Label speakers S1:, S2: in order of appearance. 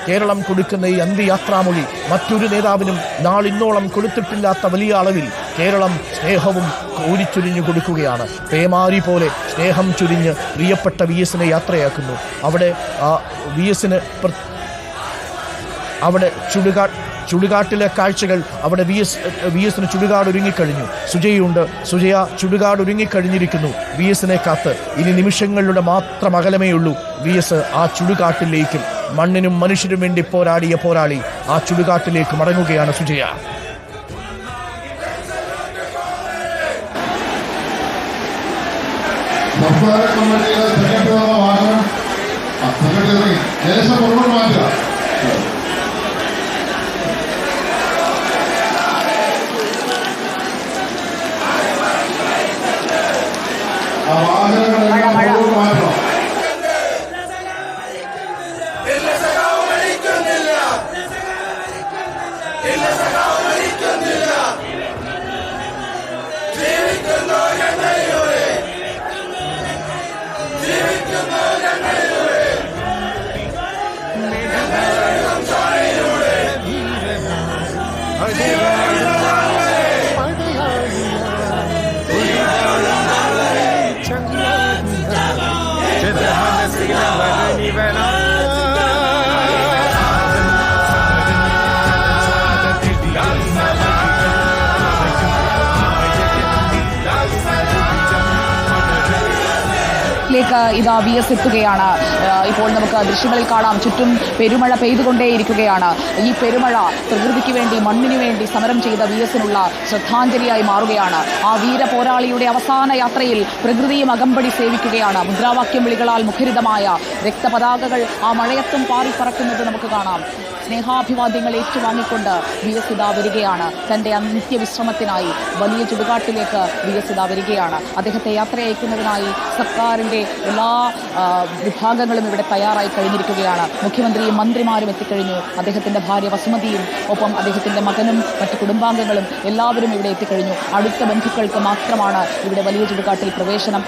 S1: കേരളം കൊടുക്കുന്ന ഈ അന്ത്യയാത്രാമൊഴി മറ്റൊരു നേതാവിനും നാളിന്നോളം കൊടുത്തിട്ടില്ലാത്ത വലിയ അളവിൽ കേരളം സ്നേഹവും കോരിച്ചൊരിഞ്ഞു കൊടുക്കുകയാണ്. പേമാരി പോലെ സ്നേഹം ചൊരിഞ്ഞ് പ്രിയപ്പെട്ട VS-നെ യാത്രയാക്കുന്നു. അവിടെ VS-ന് അവിടെ ചുടുകാട്ടിലെ കാഴ്ചകൾ. അവിടെ VS-ന് ചുടുകാട് ഒരുങ്ങിക്കഴിഞ്ഞു. സുജയുണ്ട്. സുജയ ചുടുകാട് ഒരുങ്ങിക്കഴിഞ്ഞിരിക്കുന്നു VS-നെ കാത്ത്. ഇനി നിമിഷങ്ങളുടെ മാത്രം അകലമേ ഉള്ളൂ VS ആ ചുടുകാട്ടിലേക്കും. മണ്ണിനും മനുഷ്യനും വേണ്ടി പോരാടിയ പോരാളി ആ ചുടുകാട്ടിലേക്ക് മടങ്ങുകയാണ് സുജയ.
S2: ഇതാ VS എത്തുകയാണ്. ഇപ്പോൾ നമുക്ക് ദൃശ്യങ്ങളിൽ കാണാം, ചുറ്റും പെരുമഴ പെയ്തുകൊണ്ടേയിരിക്കുകയാണ്. ഈ പെരുമഴ പ്രകൃതിക്ക് വേണ്ടി, മണ്ണിനു വേണ്ടി സമരം ചെയ്ത VS-നുള്ള ശ്രദ്ധാഞ്ജലിയായി മാറുകയാണ്. ആ വീര പോരാളിയുടെ അവസാന യാത്രയിൽ പ്രകൃതിയും അകമ്പടി സേവിക്കുകയാണ്. മുദ്രാവാക്യം വിളികളാൽ മുഖരിതമായ രക്തപതാകകൾ ആ മഴയത്തും പാറിപ്പറക്കുന്നത് നമുക്ക് കാണാം. സ്നേഹാഭിവാദ്യങ്ങൾ ഏറ്റുവാങ്ങിക്കൊണ്ട് VS ഇതാ വരികയാണ്. തന്റെ നിത്യവിശ്രമത്തിനായി വലിയ ചുടുകാട്ടിലേക്ക് VS ഇതാ വരികയാണ്. അദ്ദേഹത്തെ യാത്രയയക്കുന്നതിനായി സർക്കാരിന്റെ എല്ലാ വിഭാഗങ്ങളും ഇവിടെ തയ്യാറായി കഴിഞ്ഞിരിക്കുകയാണ്. മുഖ്യമന്ത്രിയും മന്ത്രിമാരും എത്തിക്കഴിഞ്ഞു. അദ്ദേഹത്തിന്റെ ഭാര്യ വസുമതിയും ഒപ്പം അദ്ദേഹത്തിന്റെ മകനും മറ്റു കുടുംബാംഗങ്ങളും എല്ലാവരും ഇവിടെ എത്തിക്കഴിഞ്ഞു. അടുത്ത ബന്ധുക്കൾക്ക് മാത്രമാണ് ഇവിടെ വലിയ ചുടുകാട്ടിൽ പ്രവേശനം.